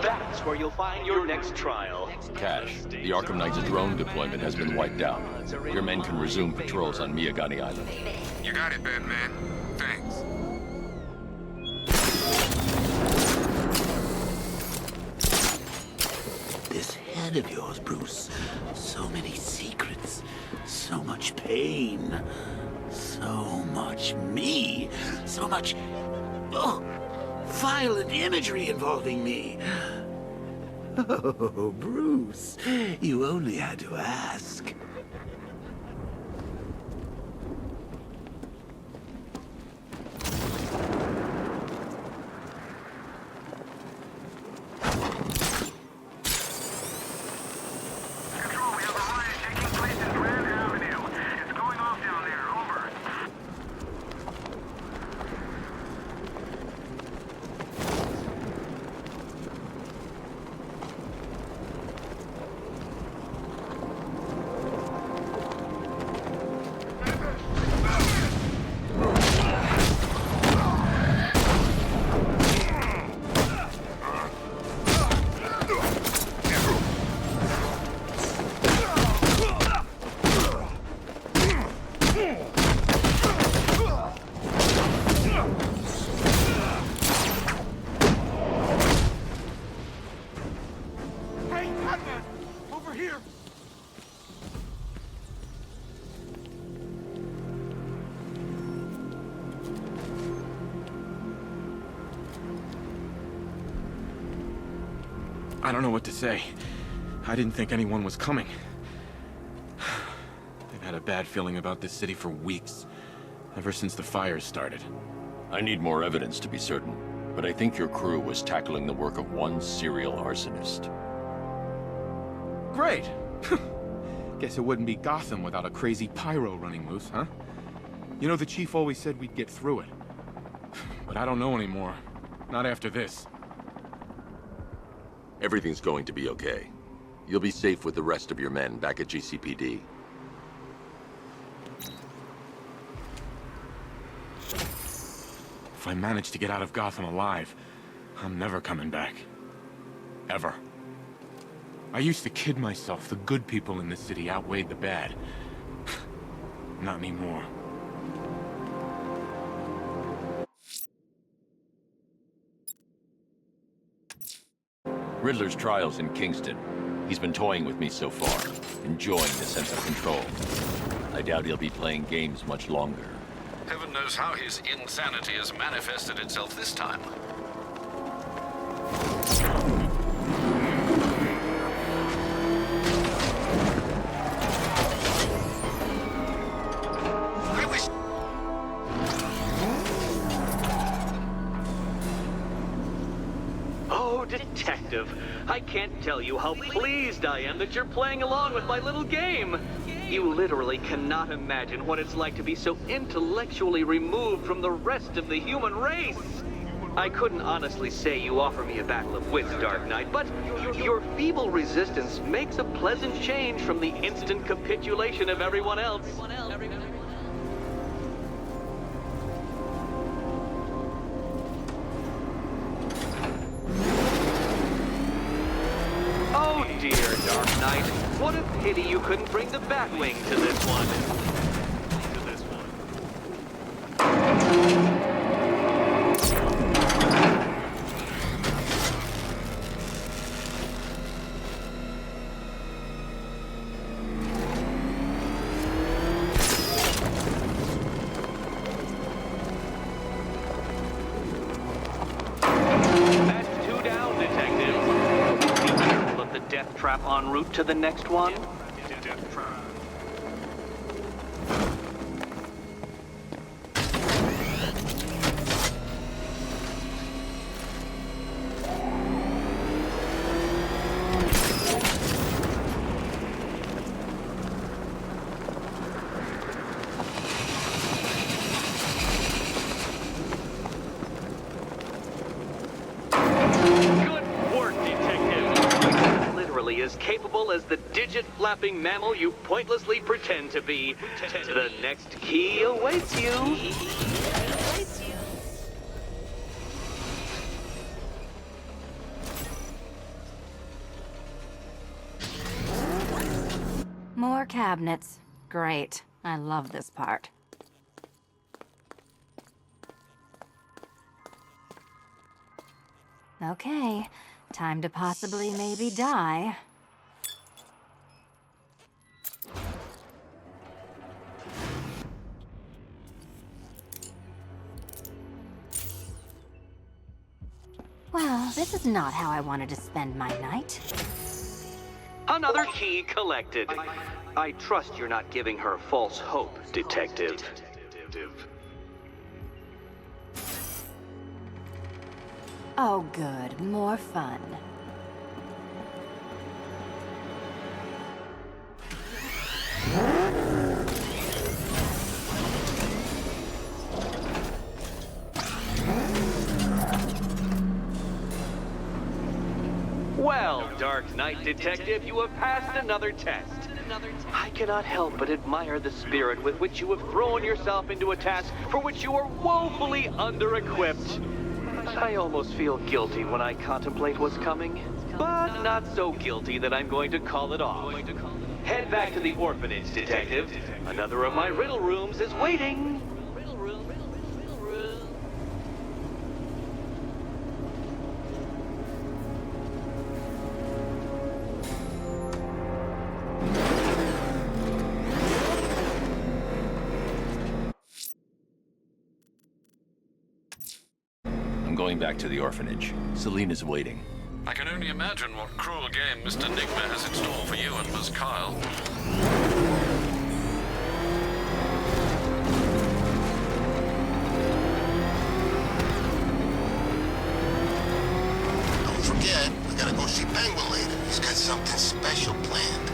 That's where you'll find your next trial. Cash, the Arkham Knight's drone deployment has been wiped out. Your men can resume patrols on MiKeYROG Island. You got it, Batman. Thanks. This head of yours, Bruce. So many secrets. So much pain. So much me. So much... oh, violent imagery involving me. Oh, Bruce. You only had to ask. I don't know what to say. I didn't think anyone was coming. I've had a bad feeling about this city for weeks, ever since the fires started. I need more evidence to be certain, but I think your crew was tackling the work of one serial arsonist. Great! Guess it wouldn't be Gotham without a crazy pyro running loose, huh? You know, the chief always said we'd get through it. But I don't know anymore. Not after this. Everything's going to be okay. You'll be safe with the rest of your men back at GCPD. If I manage to get out of Gotham alive, I'm never coming back. Ever. I used to kid myself the good people in this city outweighed the bad. Not anymore. Riddler's trial's in Kingston. He's been toying with me so far, enjoying the sense of control. I doubt he'll be playing games much longer. Heaven knows how his insanity has manifested itself this time. I wish... Oh, Detective, I can't tell you how pleased I am that you're playing along with my little game. You literally cannot imagine what it's like to be so intellectually removed from the rest of the human race. I couldn't honestly say you offer me a battle of wits, Dark Knight, but your feeble resistance makes a pleasant change from the instant capitulation of everyone else. Oh dear, Dark Knight. What a pity you couldn't bring the Batwing to this one. That's 2 down, Detective. Be careful of the death trap en route to the next one. Death trap. As capable as the digit-flapping mammal you pointlessly pretend to be. The next key awaits you. More cabinets. Great. I love this part. Okay, time to possibly maybe die. Well, this is not how I wanted to spend my night. Another key collected. I trust you're not giving her false hope, Detective. Oh good, more fun. Well, Dark Knight Detective, you have passed another test. I cannot help but admire the spirit with which you have thrown yourself into a task for which you are woefully under-equipped. I almost feel guilty when I contemplate what's coming, but not so guilty that I'm going to call it off. Head back to the orphanage, Detective. Another of my riddle rooms is waiting. I'm going back to the orphanage. Selena's waiting. I can only imagine what cruel game Mr. Nigma has in store for you and Miss Kyle. Don't forget, we gotta go see Penguin later. He's got something special planned.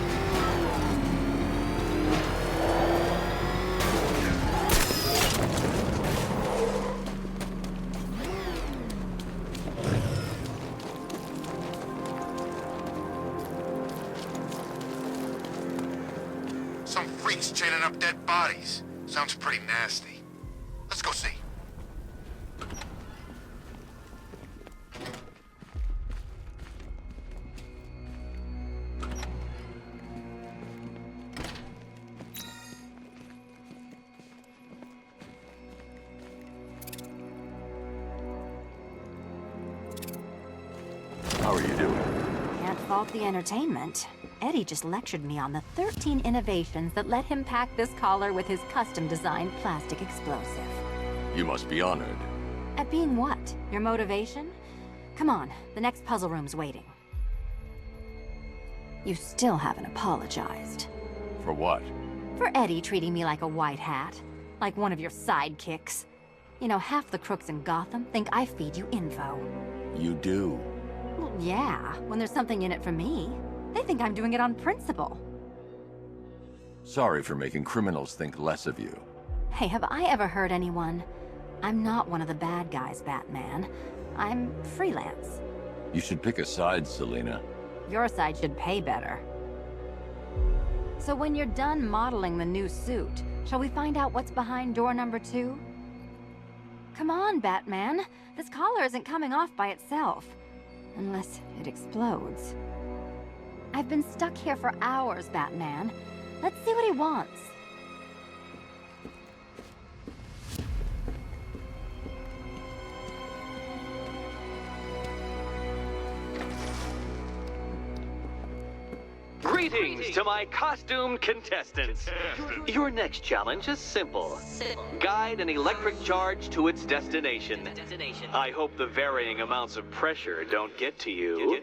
Some freaks chaining up dead bodies. Sounds pretty nasty. Let's go see. How are you doing? Can't fault the entertainment. Eddie just lectured me on the 13 innovations that let him pack this collar with his custom-designed plastic explosive. You must be honored. At being what? Your motivation? Come on, the next puzzle room's waiting. You still haven't apologized. For what? For Eddie treating me like a white hat. Like one of your sidekicks. You know, half the crooks in Gotham think I feed you info. You do. Well, yeah, when there's something in it for me. They think I'm doing it on principle. Sorry for making criminals think less of you. Hey, have I ever hurt anyone? I'm not one of the bad guys, Batman. I'm freelance. You should pick a side, Selena. Your side should pay better. So when you're done modeling the new suit, shall we find out what's behind door number 2? Come on, Batman. This collar isn't coming off by itself. Unless it explodes. I've been stuck here for hours, Batman. Let's see what he wants. Greetings to my costumed contestants. Your next challenge is simple. Guide an electric charge to its destination. I hope the varying amounts of pressure don't get to you.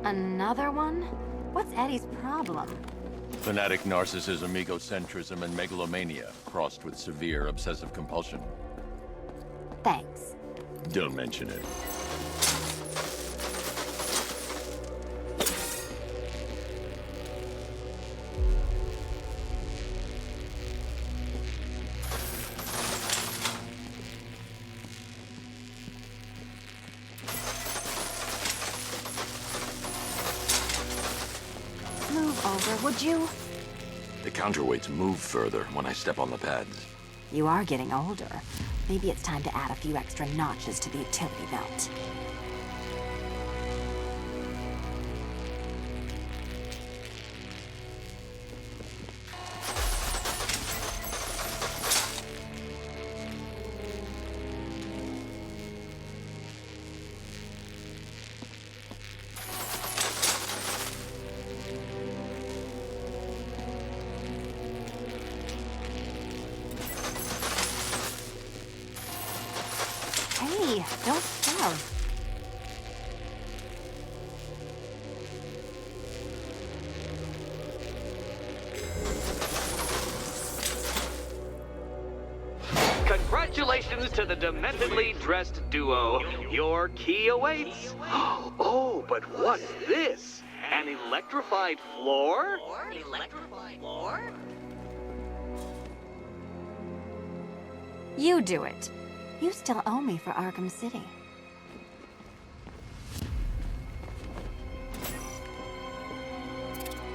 Another one? What's Eddie's problem? Fanatic narcissism, egocentrism, and megalomania, crossed with severe obsessive compulsion. Thanks. Don't mention it. Move over, would you? The counterweights move further when I step on the pads. You are getting older. Maybe it's time to add a few extra notches to the utility belt. Congratulations to the dementedly dressed duo. Your key awaits. Oh, but what's this? An electrified floor? You do it. You still owe me for Arkham City.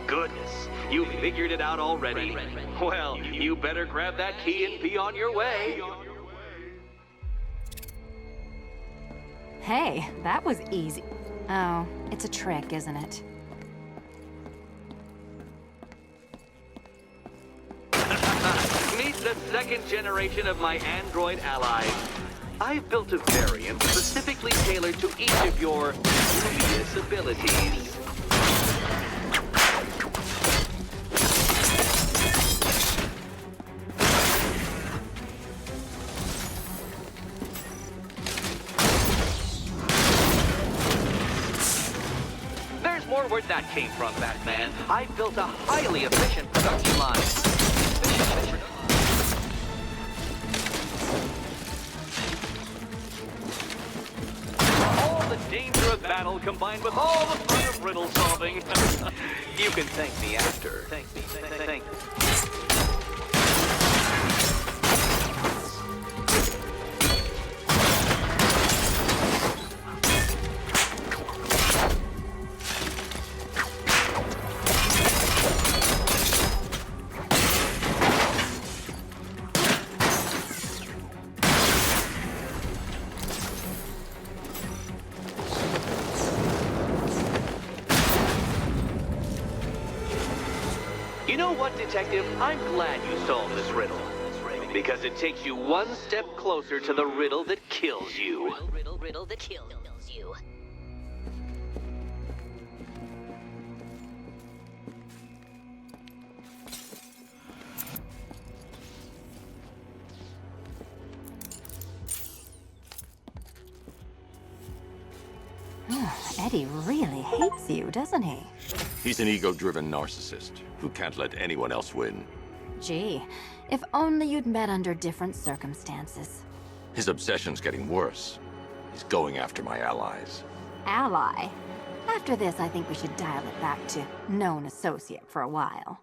Goodness, you figured it out already. Well, you better grab that key and be on your way. Hey, that was easy. Oh, it's a trick, isn't it? Meet the second generation of my android allies. I've built a variant specifically tailored to each of your previous abilities. There's more where that came from, Batman. I built a highly efficient production line. All the danger of battle combined with all the fun of riddle solving. You can thank me after. Thank me. Thank me. You know what, Detective? I'm glad you solved this riddle. Because it takes you one step closer to the riddle that kills you. Riddle that kills you. Eddie really hates you, doesn't he? He's an ego-driven narcissist who can't let anyone else win. Gee, if only you'd met under different circumstances. His obsession's getting worse. He's going after my allies. Ally? After this, I think we should dial it back to known associate for a while.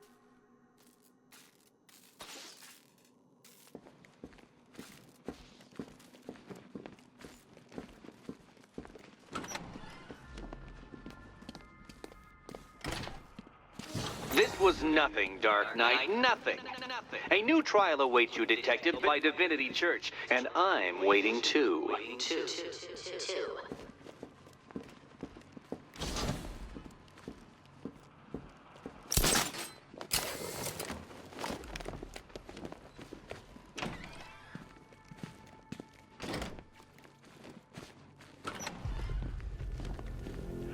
This was nothing, Dark Knight, nothing. A new trial awaits you, Detective, by Divinity Church, and I'm waiting too.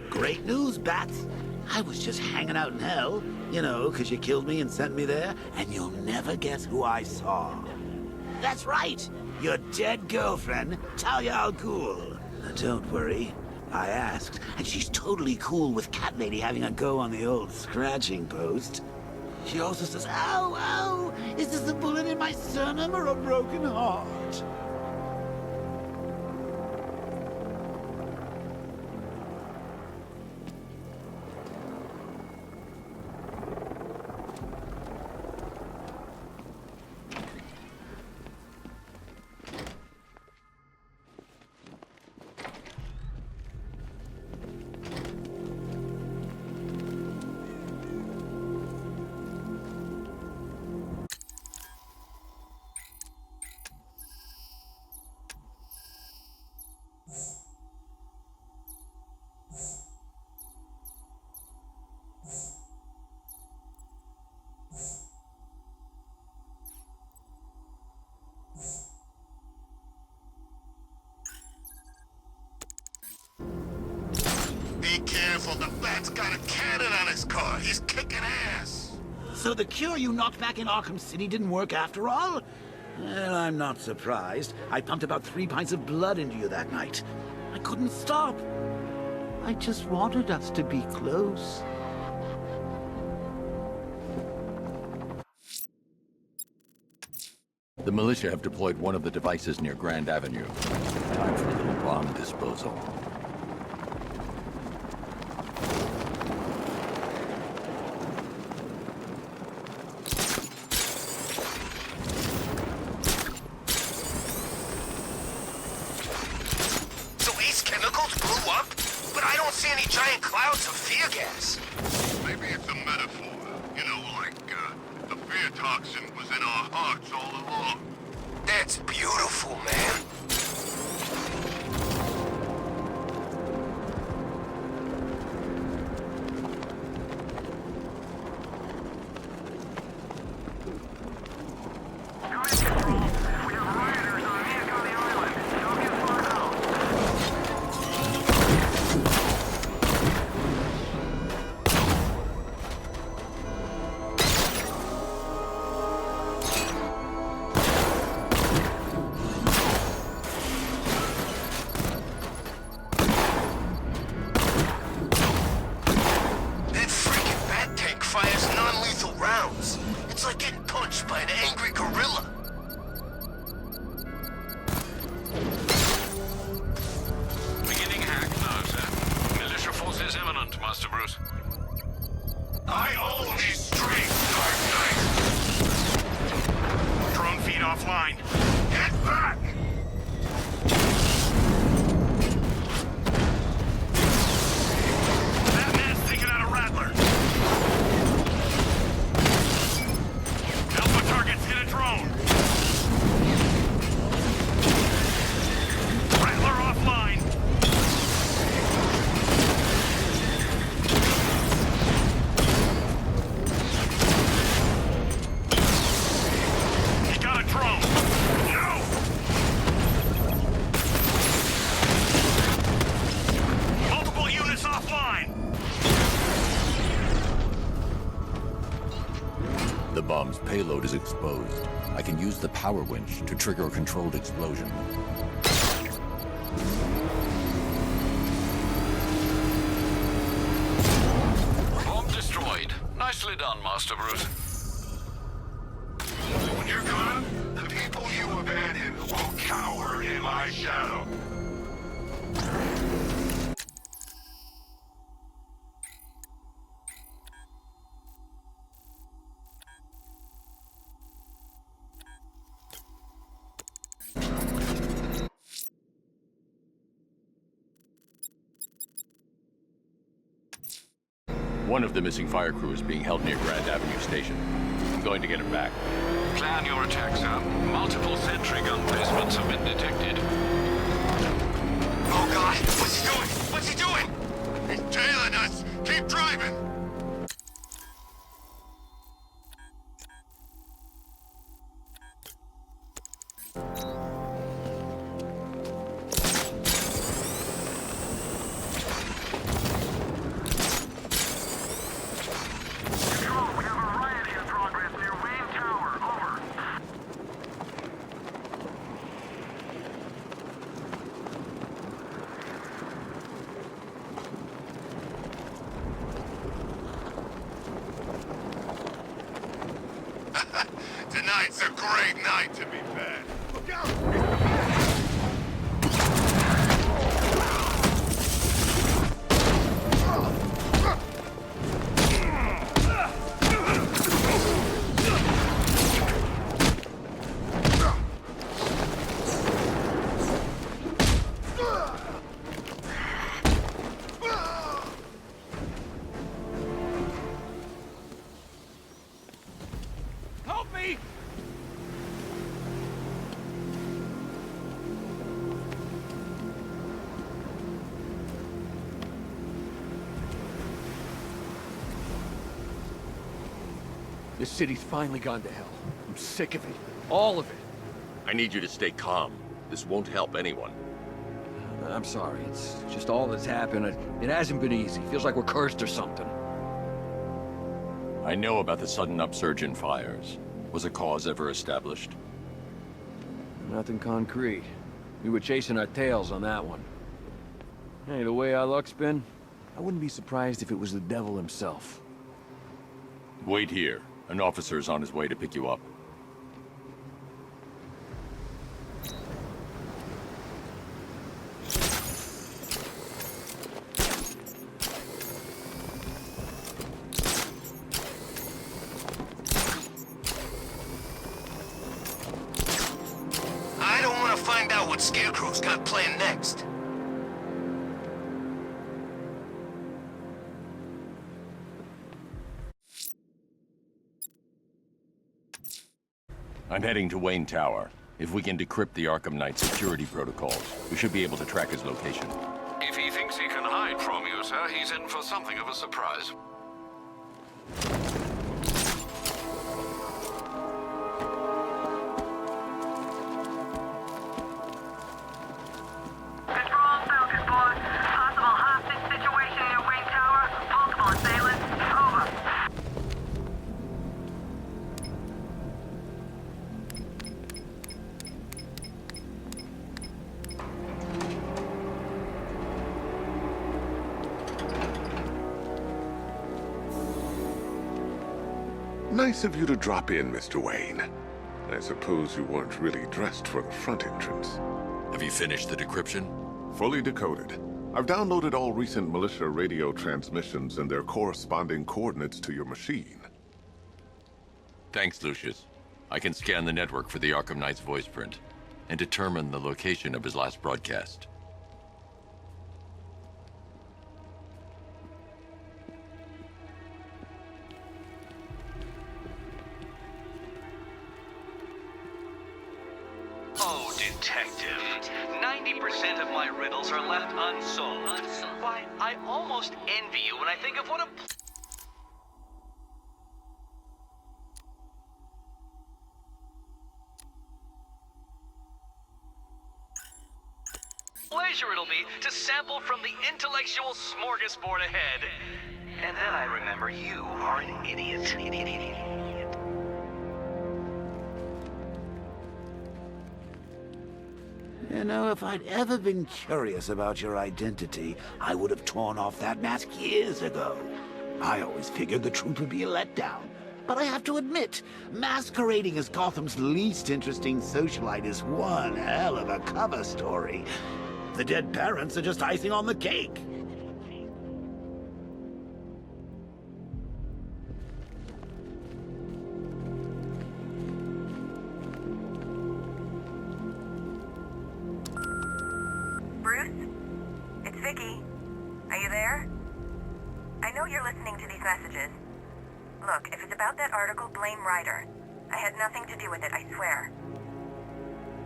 Great news, Bats. I was just hanging out in hell, you know, 'cause you killed me and sent me there, and you'll never guess who I saw. That's right, your dead girlfriend, Talia al Ghul. Don't worry, I asked, and she's totally cool with Cat Lady having a go on the old scratching post. She also says, ow, ow, is this a bullet in my sternum or a broken heart? Be careful, the Bat's got a cannon on his car. He's kicking ass. So the cure you knocked back in Arkham City didn't work after all? Well, I'm not surprised. I pumped about 3 pints of blood into you that night. I couldn't stop. I just wanted us to be close. The militia have deployed one of the devices near Grand Avenue. Time for a little bomb disposal. So Ace Chemicals blew up? But I don't see any giant clouds of fear gas. Maybe it's a metaphor. You know, like, the fear toxin was in our hearts all along. That's beautiful, man. It's like getting punched by an angry gorilla. Beginning hack now, sir. Militia forces imminent, Master Bruce. I own these streets, Dark Knight! Drone feed offline. Get back! That man's taking out a Rattler. Alpha targets hit a drone. Rattler offline. He got a drone. No! Multiple units offline. The bomb's payload is exposed. I can use the power winch to trigger a controlled explosion. Bomb destroyed. Nicely done, Master Bruce. When you're gone, the people you abandoned will cower in my shadow. One of the missing fire crew is being held near Grand Avenue Station. I'm going to get him back. Plan your attack, sir. Multiple sentry gun placements have been detected. Oh God, what's he doing? What's he doing? He's tailing us! Keep driving! Tonight's a great night to be bad. Look out! Help me! This city's finally gone to hell. I'm sick of it. All of it. I need you to stay calm. This won't help anyone. I'm sorry. It's just all that's happened. It hasn't been easy. Feels like we're cursed or something. I know about the sudden upsurge in fires. Was a cause ever established? Nothing concrete. We were chasing our tails on that one. Hey, the way our luck's been, I wouldn't be surprised if it was the devil himself. Wait here. An officer is on his way to pick you up. what Scarecrow's got planned next. I'm heading to Wayne Tower. If we can decrypt the Arkham Knight security protocols, we should be able to track his location. If he thinks he can hide from you, sir, he's in for something of a surprise. Control Falcon 4. Possible hostage situation near Wayne Tower. Multiple assailants. Over. Nice of you to drop in, Mr. Wayne. I suppose you weren't really dressed for the front entrance. Have you finished the decryption? Fully decoded. I've downloaded all recent militia radio transmissions and their corresponding coordinates to your machine. Thanks, Lucius. I can scan the network for the Arkham Knight's voice print and determine the location of his last broadcast. Oh, Detective. 90% of my riddles are left unsolved. Why, I almost envy you when I think of what a pleasure it'll be to sample from the intellectual smorgasbord ahead. And then I remember you are an idiot. You know, if I'd ever been curious about your identity, I would have torn off that mask years ago. I always figured the truth would be a letdown. But I have to admit, masquerading as Gotham's least interesting socialite is one hell of a cover story. The dead parents are just icing on the cake. Bruce? It's Vicky. Are you there? I know you're listening to these messages. Look, if it's about that article, blame Ryder. I had nothing to do with it, I swear.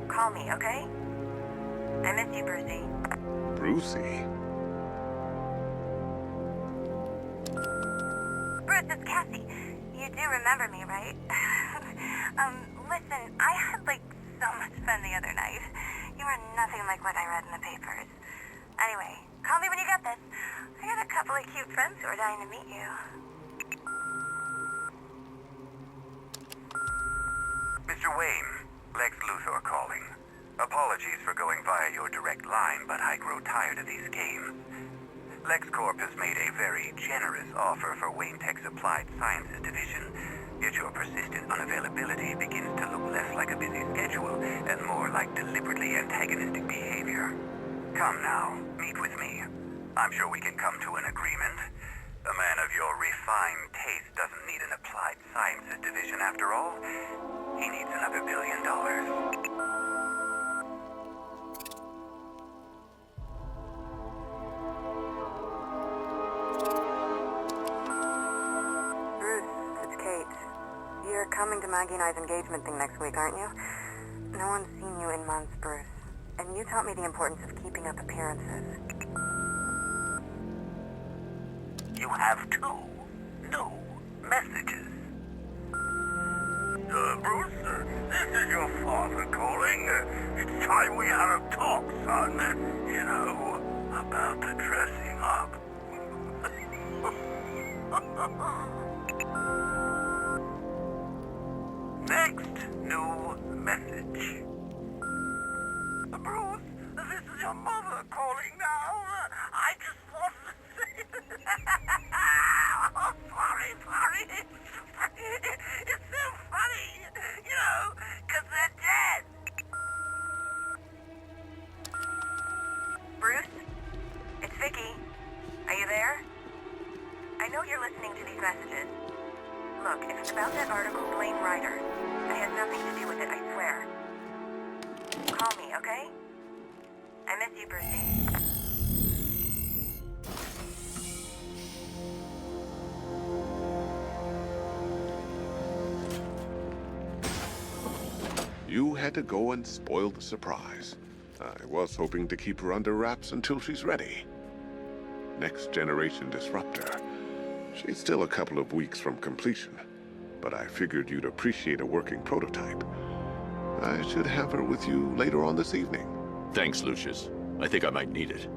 Call me, okay? I miss you, Brucey. Brucey? Bruce, it's Cassie. You do remember me, right? Listen, I had, so much fun the other night. You were nothing like what I read in the papers. Anyway, call me when you get this. I got a couple of cute friends who are dying to meet you. Mr. Wayne, Lex Luthor calling. Apologies for going via your direct line, but I grow tired of these games. LexCorp has made a very generous offer for Wayne Tech's Applied Sciences division, yet your persistent unavailability begins to look less like a busy schedule and more like deliberately antagonistic behavior. Come now, meet with me. I'm sure we can come to an agreement. A man of your refined taste doesn't need an Applied Sciences division after all. He needs another $1 billion. You're coming to Maggie and I's engagement thing next week, aren't you? No one's seen you in months, Bruce. And you taught me the importance of keeping up appearances. You have two new messages. Bruce, this is your father calling. It's time we had a talk, son. You know, about the dressing up. Next new message. Bruce, this is your mother calling now. I just want to say... Oh, sorry. It's so funny, you know, because they're dead. Bruce? It's Vicky. Are you there? I know you're listening to these messages. Look, if it's about that article, blame Ryder. I had nothing to do with it, I swear. Call me, okay? I miss you, Brucey. You had to go and spoil the surprise. I was hoping to keep her under wraps until she's ready. Next generation disruptor. She's still a couple of weeks from completion, but I figured you'd appreciate a working prototype. I should have her with you later on this evening. Thanks, Lucius. I think I might need it.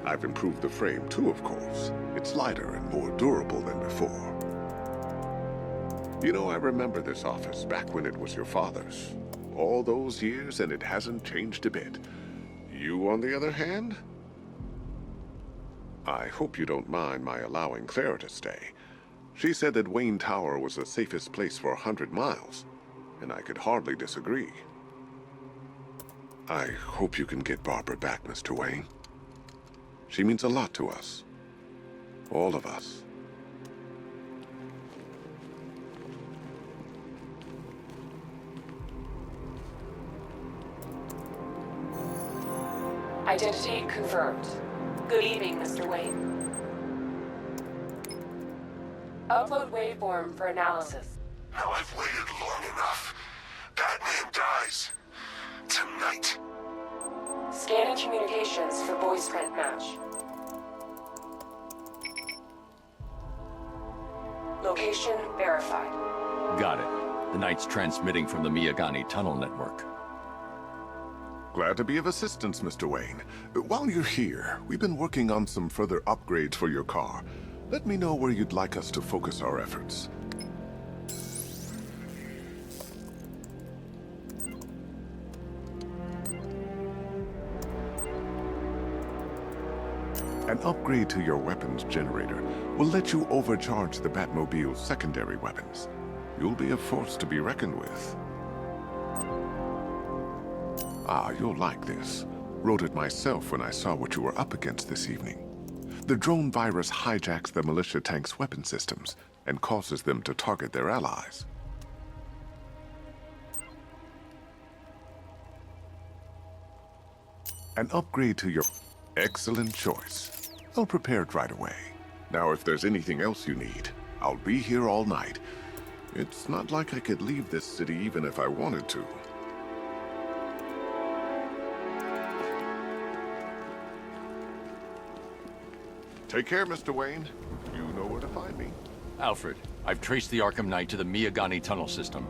I've improved the frame too, of course. It's lighter and more durable than before. You know, I remember this office back when it was your father's. All those years and it hasn't changed a bit. You, on the other hand? I hope you don't mind my allowing Clara to stay. She said that Wayne Tower was the safest place for 100 miles, and I could hardly disagree. I hope you can get Barbara back, Mr. Wayne. She means a lot to us. All of us. Identity confirmed. Good evening, Mr. Wayne. Upload waveform for analysis. Now I've waited long enough. Batman dies. Tonight. Scanning communications for voice print match. Location verified. Got it. The Knight's transmitting from the MiKeYROG tunnel network. Glad to be of assistance, Mr. Wayne. While you're here, we've been working on some further upgrades for your car. Let me know where you'd like us to focus our efforts. An upgrade to your weapons generator will let you overcharge the Batmobile's secondary weapons. You'll be a force to be reckoned with. Ah, you'll like this. Wrote it myself when I saw what you were up against this evening. The drone virus hijacks the militia tank's weapon systems and causes them to target their allies. An upgrade to your... Excellent choice. I'll prepare it right away. Now, if there's anything else you need, I'll be here all night. It's not like I could leave this city even if I wanted to. Take care, Mr. Wayne. You know where to find me. Alfred, I've traced the Arkham Knight to the MiKeYROG tunnel system.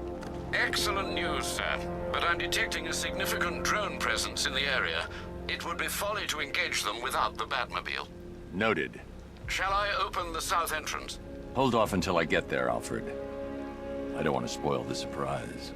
Excellent news, sir. But I'm detecting a significant drone presence in the area. It would be folly to engage them without the Batmobile. Noted. Shall I open the south entrance? Hold off until I get there, Alfred. I don't want to spoil the surprise.